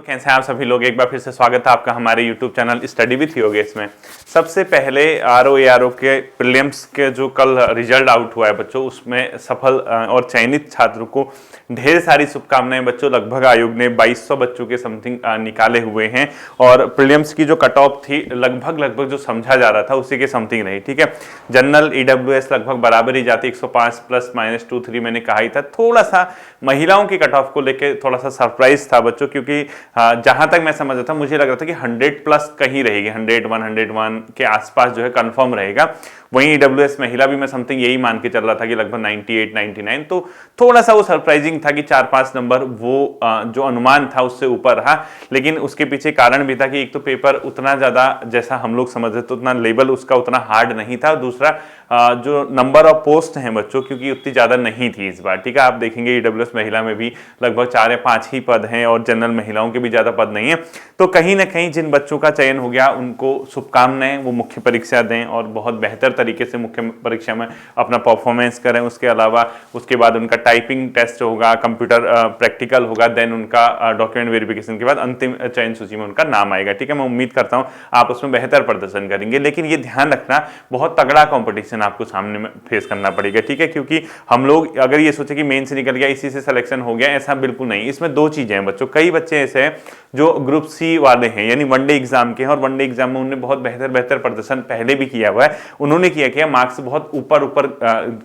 कैसे हैं आप सभी लोग। एक बार फिर से स्वागत है आपका हमारे YouTube channel study with Yogesh में। सबसे पहले आरओ के प्रीलिम्स के जो कल रिजल्ट आउट हुआ है बच्चों, उसमें सफल और चयनित छात्रों को ढेर सारी शुभकामनाएं बच्चों। लगभग आयोग ने 2200 बच्चों के समथिंग निकाले हुए हैं और प्रीलिम्स की जो कट ऑफ थी लगभग जो समझा जा रहा था उसी के समथिंग रही। ठीक है, जनरल ईडब्ल्यूएस लगभग बराबर ही जाती, 105 प्लस माइनस 2-3 मैंने कहा ही था। थोड़ा सा महिलाओं की कट ऑफ को लेकर थोड़ा सा सरप्राइज था बच्चों, क्योंकि जहां तक मैं समझ रहा था मुझे लग रहा था कि 100 प्लस कहीं रहेगी, 101 के आसपास जो है कंफर्म रहेगा। वहीं ईडब्ल्यूएस महिला भी मैं समथिंग यही मान के चल रहा था कि लगभग 98-99, तो थोड़ा सा वो सरप्राइजिंग था कि 4-5 नंबर वो जो अनुमान था उससे ऊपर रहा। लेकिन उसके पीछे कारण भी था कि एक तो पेपर उतना ज्यादा जैसा हम लोग समझ रहे थे उतना लेवल उसका उतना हार्ड नहीं था, और दूसरा जो नंबर ऑफ पोस्ट हैं बच्चों क्योंकि उतनी ज्यादा नहीं थी इस बार। ठीक है, आप देखेंगे ईडब्ल्यूएस महिला में भी लगभग 4 या 5 ही पद हैं और जनरल महिलाओं के भी ज्यादा पद नहीं है। तो कहीं ना कहीं जिन बच्चों का चयन हो गया उनको शुभकामनाएं, वो मुख्य परीक्षा दें और बहुत बेहतर तरीके से मुख्य परीक्षा में अपना परफॉर्मेंस करें। उसके अलावा उसके बाद उनका टाइपिंग टेस्ट होगा, कंप्यूटर प्रैक्टिकल होगा, देन उनका डॉक्यूमेंट वेरिफिकेशन के बाद अंतिम चयन सूची में उनका नाम आएगा। ठीक है, मैं उम्मीद करता हूं आप उसमें बेहतर प्रदर्शन करेंगे, लेकिन ये ध्यान रखना बहुत तगड़ा कॉम्पिटिशन आपको सामने में फेस करना पड़ेगा। ठीक है, क्योंकि हम लोग अगर ये सोचे कि मेन से निकल गया इसी से सिलेक्शन हो गया, ऐसा बिल्कुल नहीं। इसमें दो चीजें हैं बच्चों। कई बच्चे ऐसे हैं जो ग्रुप सी वाले हैं यानी वनडे एग्जाम के हैं, और वनडे एग्जाम में उन्होंने बहुत बेहतर प्रदर्शन पहले भी किया हुआ है। उन्होंने किया मार्क्स बहुत ऊपर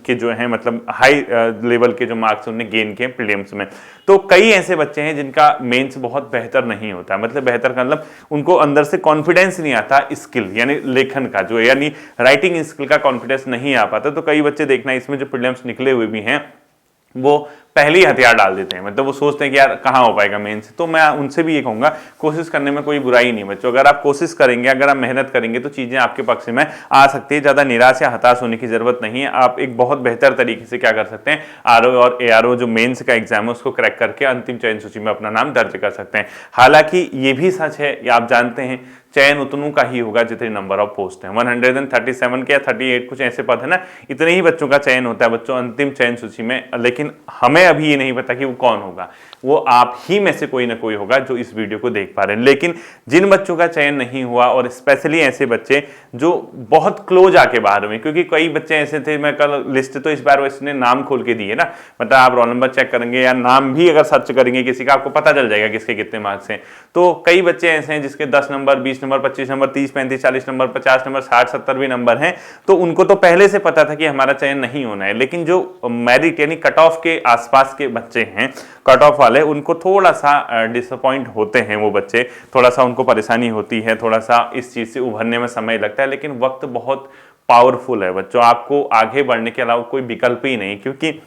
के जो है मतलब हाई लेवल के जो मार्क्स उन्होंने गेन किए प्रीलिम्स में। तो कई ऐसे बच्चे हैं जिनका मेंस बहुत बेहतर नहीं होता, मतलब बेहतर का मतलब उनको अंदर से कॉन्फिडेंस नहीं आता, स्किल यानी लेखन का जो यानी राइटिंग स्किल का कॉन्फिडेंस नहीं आ पाता। तो कई बच्चे देखना इसमें जो प्रीलिम्स निकले हुए भी हैं वो पहले ही हथियार डाल देते हैं, मतलब वो सोचते हैं कि यार कहाँ हो पाएगा मेन से। तो मैं उनसे भी ये कहूंगा कोशिश करने में कोई बुराई नहीं बच्चों। अगर आप कोशिश करेंगे, अगर आप मेहनत करेंगे तो चीजें आपके पक्ष में आ सकती है। ज्यादा निराश या हताश होने की जरूरत नहीं है। आप एक बहुत बेहतर तरीके से क्या कर सकते हैं, आरओ और एआरओ जो मेन्स का एग्जाम है उसको क्रैक करके अंतिम चयन सूची में अपना नाम दर्ज कर सकते हैं। हालांकि ये भी सच है, आप जानते हैं चयन उतनों का ही होगा जितने नंबर ऑफ पोस्ट हैं। 137 के या 38 कुछ ऐसे पद है ना, इतने ही बच्चों का चयन होता है बच्चों अंतिम चयन सूची में। लेकिन हमें अभी ये नहीं पता कि वो कौन होगा, वो आप ही में से कोई ना कोई होगा जो इस वीडियो को देख पा रहे हैं। लेकिन जिन बच्चों का चयन नहीं हुआ और स्पेशली ऐसे बच्चे जो बहुत क्लोज आके बाहर हुए, क्योंकि कई बच्चे ऐसे थे, मैं कल लिस्ट तो इस बार उसने नाम खोल के दी है ना, मतलब आप रोल नंबर चेक करेंगे या नाम भी अगर सर्च करेंगे किसी का आपको पता चल जाएगा किसके कितने मार्क्स हैं। तो कई बच्चे ऐसे हैं जिसके 10 number 20 number 25 number 30 35 40 number 50 number 60 70 भी नंबर हैं। तो उनको तो पहले से पता था कि हमारा चयन नहीं होना है। लेकिन जो मेरिट यानी कट ऑफ के आसपास के बच्चे हैं, कट ऑफ वाले, उनको थोड़ा सा डिसअपॉइंट होते हैं वो बच्चे, थोड़ा सा उनको परेशानी होती है, थोड़ा सा इस चीज से उभरने में समय लगता है। लेकिन वक्त बहुत पावरफुल है बच्चों, आपको आगे बढ़ने के अलावा कोई विकल्प ही नहीं। क्योंकि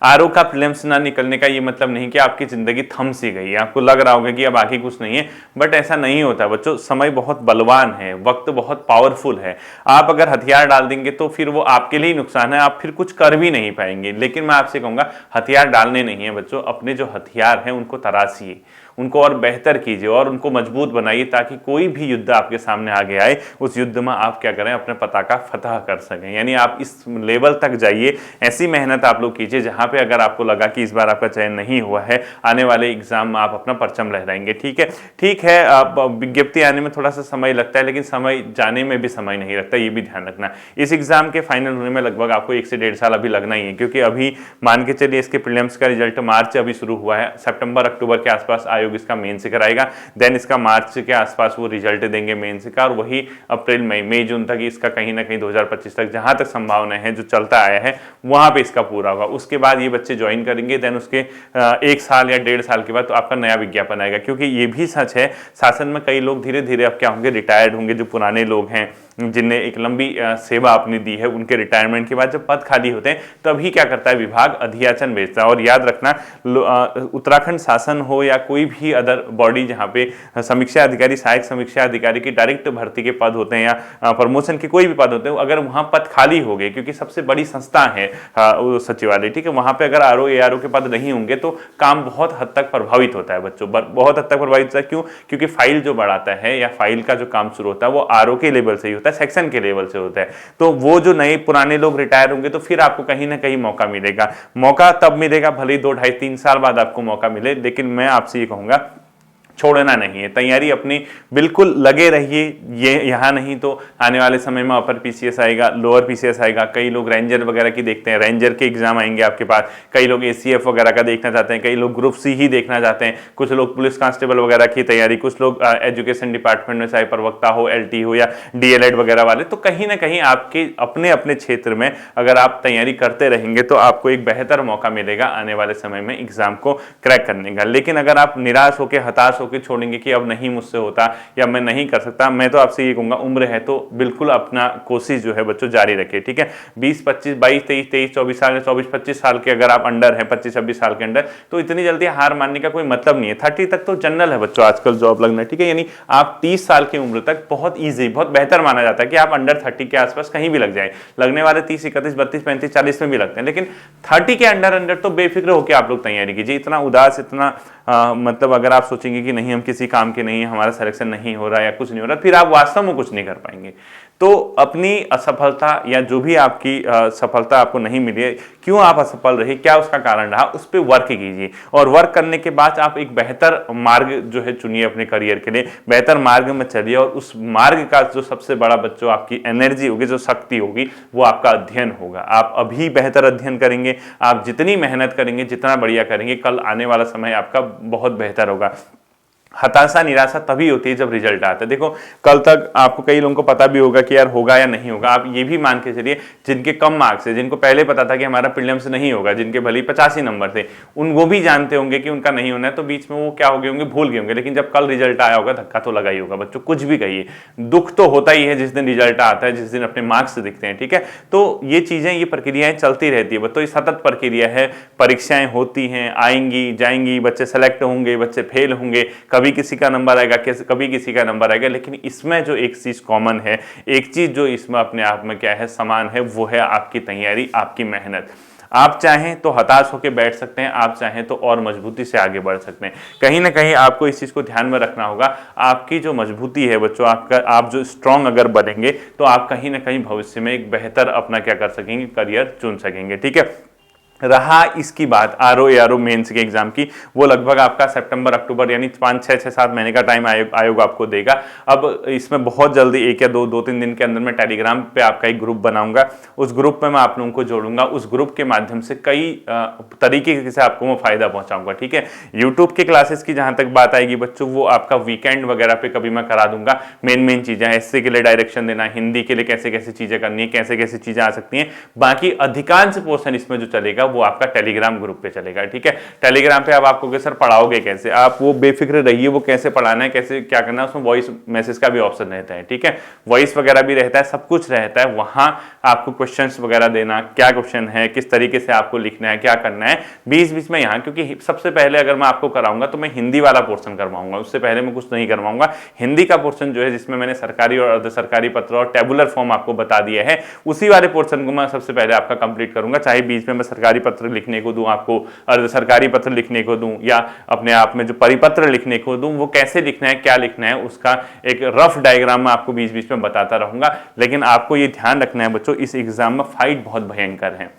आरओ का प्रीलिम्स ना निकलने का ये मतलब नहीं कि आपकी जिंदगी थम सी गई है, आपको लग रहा होगा कि अब आगे कुछ नहीं है, बट ऐसा नहीं होता बच्चों। समय बहुत बलवान है, वक्त बहुत पावरफुल है। आप अगर हथियार डाल देंगे तो फिर वो आपके लिए नुकसान है, आप फिर कुछ कर भी नहीं पाएंगे। लेकिन मैं आपसे कहूंगा हथियार डालने नहीं है बच्चों, अपने जो हथियार हैं उनको तराशिए, उनको और बेहतर कीजिए और उनको मजबूत बनाइए, ताकि कोई भी युद्ध आपके सामने आगे आए उस युद्ध में आप क्या करें, अपने पताका फतह कर सकें। यानी आप इस लेवल तक जाइए, ऐसी मेहनत आप लोग कीजिए जहां पे अगर आपको लगा कि इस बार आपका चयन नहीं हुआ है, आने वाले एग्जाम में आप अपना परचम लहराएंगे। ठीक है, विज्ञप्ति आने में थोड़ा सा समय लगता है, लेकिन समय जाने में भी समय नहीं लगता, ये भी ध्यान रखना। इस एग्जाम के फाइनल होने में लगभग आपको 1 से 1.5 साल अभी लगना ही है, क्योंकि अभी मान के चलिए इसके प्रीलिम्स का रिजल्ट मार्च अभी शुरू हुआ है, सितंबर अक्टूबर के आसपास आयोग इसका मेंस कराएगा, देन इसका मार्च के आसपास वो रिजल्ट देंगे मेंस का, और वही अप्रैल मई जून तक इसका कहीं ना कहीं 2025 तक जहां तक संभावना है जो चलता आया है वहां पे इसका पूरा होगा। उसके बाद ये बच्चे ज्वाइन करेंगे, देन उसके 1 साल या 1.5 साल के बाद तो आपका नया विज्ञापन आएगा। क्योंकि ये भी सच है शासन में कई लोग धीरे धीरे अब क्या होंगे, रिटायर्ड होंगे। जो पुराने लोग हैं जिनने एक लंबी सेवा अपनी दी है, उनके रिटायरमेंट के बाद जब पद खाली होते हैं तभी क्या करता है विभाग, अधियाचन भेजता है। और याद रखना उत्तराखंड शासन हो या कोई भी अदर बॉडी जहाँ पे समीक्षा अधिकारी, सहायक समीक्षा अधिकारी की डायरेक्ट भर्ती के पद होते हैं या प्रमोशन के कोई भी पद होते हैं, अगर वहां पद खाली हो गए, क्योंकि सबसे बड़ी संस्था है सचिवालय, ठीक है, वहां पे अगर आरओ एआरओ के पद नहीं होंगे तो काम बहुत हद तक प्रभावित होता है बच्चों, बहुत हद तक प्रभावित होता है। क्यों? क्योंकि फाइल जो बढ़ाता है या फाइल का जो काम शुरू होता है वो आरओ के लेवल से ही होता है, सेक्शन के लेवल से होता है। तो वो जो नए पुराने लोग रिटायर होंगे तो फिर आपको कहीं ना कहीं मौका मिलेगा। मौका तब मिलेगा भले ही 2 ढाई 3 साल बाद आपको मौका मिले, लेकिन मैं आपसे ये कहूंगा छोड़ना नहीं है, तैयारी अपनी बिल्कुल लगे रहिए। ये यहाँ नहीं तो आने वाले समय में अपर पीसीएस आएगा, लोअर पीसीएस आएगा, कई लोग रेंजर वगैरह की देखते हैं, रेंजर के एग्जाम आएंगे आपके पास, कई लोग एसीएफ वगैरह का देखना चाहते हैं, कई लोग ग्रुप सी ही देखना चाहते हैं, कुछ लोग पुलिस कांस्टेबल वगैरह की तैयारी, कुछ लोग एजुकेशन डिपार्टमेंट में चाहे प्रवक्ता हो, एलटी हो या डीएलएड वगैरह वाले। तो कहीं ना कहीं आपके अपने अपने क्षेत्र में अगर आप तैयारी करते रहेंगे तो आपको एक बेहतर मौका मिलेगा आने वाले समय में एग्जाम को क्रैक करने का। लेकिन अगर आप निराश होकर हताश होकर छोड़ेंगे कि अब नहीं मुझसे होता या मैं नहीं कर सकता, मैं तो आपसे ये कहूंगा उम्र है तो बिल्कुल अपना कोशिश जो है बच्चों जारी रखिए, ठीक है। 20 25 22 23 23 24 साल 24 25 साल के अगर आप अंडर हैं, 25 26 साल के अंडर, तो इतनी जल्दी हार मानने का कोई मतलब नहीं है। 30 तक तो जनरल है बच्चों आजकल जॉब लगना, ठीक है। यानी आप 30 साल की उम्र तक बहुत ईजी, बहुत बेहतर माना जाता है कि आप अंडर 30 के आसपास कहीं भी लग जाए। लगने वाले 30 31 32 35 40 में भी लगते हैं, लेकिन 30 के अंडर तो बेफिक्र होकर आप लोग तैयारी कीजिए। इतना उदास, इतना मतलब अगर आप सोचेंगे कि नहीं हम किसी काम के नहीं, हमारा सिलेक्शन नहीं हो रहा या कुछ नहीं हो रहा, फिर आप वास्तव में कुछ नहीं कर पाएंगे। तो अपनी असफलता या जो भी आपकी सफलता आपको नहीं मिली है, क्यों आप असफल रहे, क्या उसका कारण रहा, उस पर वर्क कीजिए। और वर्क करने के बाद आप एक बेहतर मार्ग जो है चुनिए अपने करियर के लिए, बेहतर मार्ग में चलिए। और उस मार्ग का जो सबसे बड़ा बच्चों आपकी एनर्जी होगी, जो शक्ति होगी, वो आपका अध्ययन होगा। आप अभी बेहतर अध्ययन करेंगे, आप जितनी मेहनत करेंगे, जितना बढ़िया करेंगे, कल आने वाला समय आपका बहुत बेहतर होगा। हताशा निराशा तभी होती है जब रिजल्ट आता है। देखो कल तक आपको कई लोगों को पता भी होगा कि यार होगा या नहीं होगा। आप ये भी मान के चलिए जिनके कम मार्क्स है, जिनको पहले पता था कि हमारा प्रीलिम्स नहीं होगा, जिनके भले 85 नंबर थे, वो भी जानते होंगे कि उनका नहीं होना है, तो बीच में वो क्या हो गए होंगे, भूल गए होंगे। लेकिन जब कल रिजल्ट आया होगा, धक्का तो लगा ही होगा बच्चों। कुछ भी कहिए, दुख तो होता ही है जिस दिन रिजल्ट आता है, जिस दिन अपने मार्क्स दिखते हैं, ठीक है। तो ये चीजें, ये प्रक्रियाएं चलती रहती है बच्चों, ये सतत प्रक्रिया है। परीक्षाएं होती हैं, आएंगी जाएंगी, बच्चे सेलेक्ट होंगे, बच्चे फेल होंगे, कभी किसी का नंबर आएगा, कभी किसी का नंबर आएगा। लेकिन इसमें जो एक चीज कॉमन है, एक चीज जो इसमें अपने आप में क्या है, समान है, वो है आपकी तैयारी, आपकी मेहनत। आप चाहें तो हताश होकर बैठ सकते हैं, आप चाहें तो और मजबूती से आगे बढ़ सकते हैं। कहीं ना कहीं आपको इस चीज को ध्यान में रखना होगा। आपकी जो मजबूती है बच्चों, आप जो स्ट्रांग अगर बनेंगे तो आप कहीं ना कहीं भविष्य में एक बेहतर अपना क्या कर सकेंगे, करियर चुन सकेंगे, ठीक है। रहा इसकी बात आरओ मेंस के एग्जाम की, वो लगभग आपका सितंबर अक्टूबर यानी 5 6 7 महीने का टाइम आयोग आपको देगा। अब इसमें बहुत जल्दी 1 या 2-3 दिन के अंदर मैं टेलीग्राम पे आपका एक ग्रुप बनाऊंगा। उस ग्रुप में मैं आप लोगों को जोड़ूंगा। उस ग्रुप के माध्यम से कई तरीके से आपको मैं फायदा पहुंचाऊंगा, ठीक है। यूट्यूब की क्लासेस की जहां तक बात आएगी बच्चों, वो आपका वीकेंड वगैरह पे कभी मैं करा दूंगा। मेन चीजें, एसए के लिए डायरेक्शन देना, हिंदी के लिए कैसे कैसे चीजें करनी है, कैसे कैसे चीजें आ सकती हैं। बाकी अधिकांश पोर्शन इसमें जो चलेगा वो आपका टेलीग्राम ग्रुप पे चलेगा, ठीक है। टेलीग्राम पे अब आपको सर पढ़ाओगे कैसे, आप वो बेफिक्र रहिए, वो कैसे पढ़ाना है, कैसे क्या करना है, उसमें वॉइस मैसेज का भी ऑप्शन रहता है, ठीक है। वॉइस वगैरह भी रहता है, सब कुछ रहता है। वहां आपको क्वेश्चंस वगैरह देना, क्या क्वेश्चन है, किस तरीके से आपको लिखना है, क्या करना है, बीच में यहाँ। क्योंकि सबसे पहले अगर मैं आपको कराऊंगा तो मैं हिंदी वाला पोर्शन करवाऊंगा, उससे पहले मैं कुछ नहीं करवाऊंगा। हिंदी का पोर्शन जो है, जिसमें मैंने सरकारी और अर्ध सरकारी पत्र और टेबुलर फॉर्म आपको बता दिया है, उसी वाले पोर्शन को मैं सबसे पहले आपका कंप्लीट करूंगा। चाहे बीच में मैं सरकारी पत्र लिखने को दूं, आपको अर्ध सरकारी पत्र लिखने को दूं, या अपने आप में जो परिपत्र लिखने को दूं, वो कैसे लिखना है, क्या लिखना है, उसका एक रफ डायग्राम मैं आपको बीच में बताता रहूंगा। लेकिन आपको ये ध्यान रखना है बच्चों, इस एग्जाम में फाइट बहुत भयंकर है,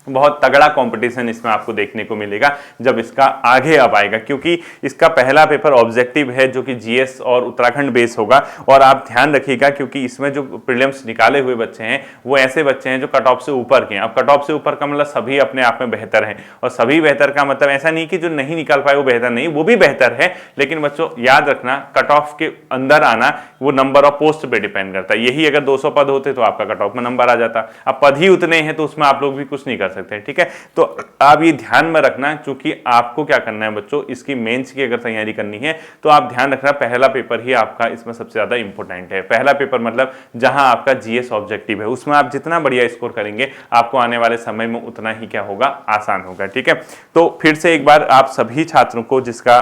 बहुत तगड़ा कंपटीशन इसमें आपको देखने को मिलेगा जब इसका आगे अब आएगा। क्योंकि इसका पहला पेपर ऑब्जेक्टिव है जो कि जीएस और उत्तराखंड बेस होगा। और आप ध्यान रखिएगा क्योंकि इसमें जो प्रीलिम्स निकाले हुए बच्चे हैं वो ऐसे बच्चे हैं जो कट ऑफ से ऊपर के हैं। अब कट ऑफ से ऊपर का मतलब सभी अपने आप में बेहतर हैं, और सभी बेहतर का मतलब ऐसा नहीं कि जो नहीं निकाल पाए वो बेहतर नहीं, वो भी बेहतर है। लेकिन बच्चों याद रखना, कट ऑफ के अंदर आना वो नंबर ऑफ पोस्ट पे डिपेंड करता है। यही अगर 200 पद होते तो आपका कट ऑफ में नंबर आ जाता। अब पद ही उतने हैं तो उसमें आप लोग भी कुछ नहीं कर सकते, ठीक है। तो आप ये ध्यान में रखना, क्योंकि आपको क्या करना है बच्चों, इसकी मेंस की अगर तैयारी करनी है तो आप ध्यान रखना पहला पेपर ही आपका इसमें सबसे ज्यादा इंपॉर्टेंट है। पहला पेपर मतलब जहां आपका जीएस ऑब्जेक्टिव है, उसमें आप जितना बढ़िया स्कोर करेंगे आपको आने वाले समय में उतना ही क्या होगा, आसान होगा, ठीक है। तो फिर से एक बार आप सभी छात्रों को जिसका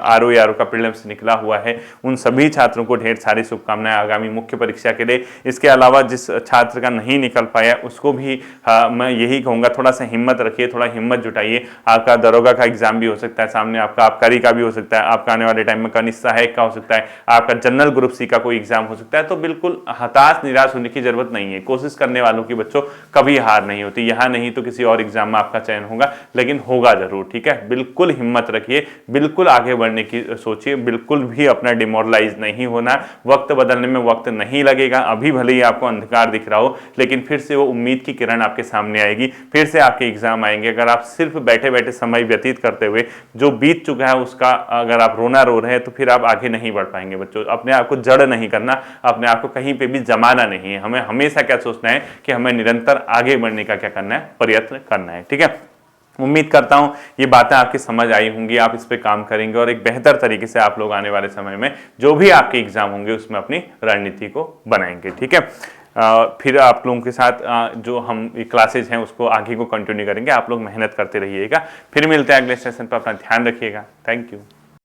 आरओ का प्रीलिम्स निकला हुआ है, उन सभी छात्रों को ढेर सारी शुभकामनाएं आगामी मुख्य परीक्षा के लिए। इसके अलावा जिस छात्र का नहीं निकल पाया उसको भी मैं यही कहूंगा थोड़ा सा हिम्मत रखिए, थोड़ा हिम्मत जुटाइए। आपका दरोगा का एग्जाम भी हो सकता है सामने, आपका आबकारी का भी हो सकता है, आपका आने वाले टाइम में कनिष्ठ सहायक का हो सकता है, आपका जनरल ग्रुप सी का कोई एग्जाम हो सकता है। तो बिल्कुल हताश निराश होने की जरूरत नहीं है। कोशिश करने वालों की बच्चों कभी हार नहीं होती। यहाँ नहीं तो किसी और एग्जाम में आपका चयन होगा, लेकिन होगा जरूर। ठीक है, बिल्कुल हिम्मत रखिए, बिल्कुल आगे बढ़ने की सोचिए, बिल्कुल भी अपना डिमोरलाइज नहीं होना। वक्त बदलने में वक्त नहीं लगेगा। अभी भले ही आपको अंधकार दिख रहा हो, लेकिन फिर से वो उम्मीद की किरण आपके सामने आएगी, फिर से आपके एग्जाम आएंगे। अगर आप सिर्फ बैठे बैठे समय व्यतीत करते हुए जो बीत चुका है उसका अगर आप रोना रो रहे हैं, तो फिर आप आगे नहीं बढ़ पाएंगे बच्चों। अपने आप को जड़ नहीं करना, अपने आप को कहीं पे भी जमाना नहीं है। हमें हमेशा क्या सोचना है कि हमें निरंतर आगे बढ़ने का क्या करना है, प्रयत्न करना है। ठीक है, उम्मीद करता हूं ये बातें आपकी समझ आई होंगी, आप इस पे काम करेंगे और एक बेहतर तरीके से आप लोग आने वाले समय में जो भी आपके एग्जाम होंगे उसमें अपनी रणनीति को बनाएंगे। ठीक है, फिर आप लोगों के साथ जो हम क्लासेज हैं उसको आगे को कंटिन्यू करेंगे। आप लोग मेहनत करते रहिएगा। फिर मिलते हैं अगले सेशन पर। अपना ध्यान रखिएगा। Thank you.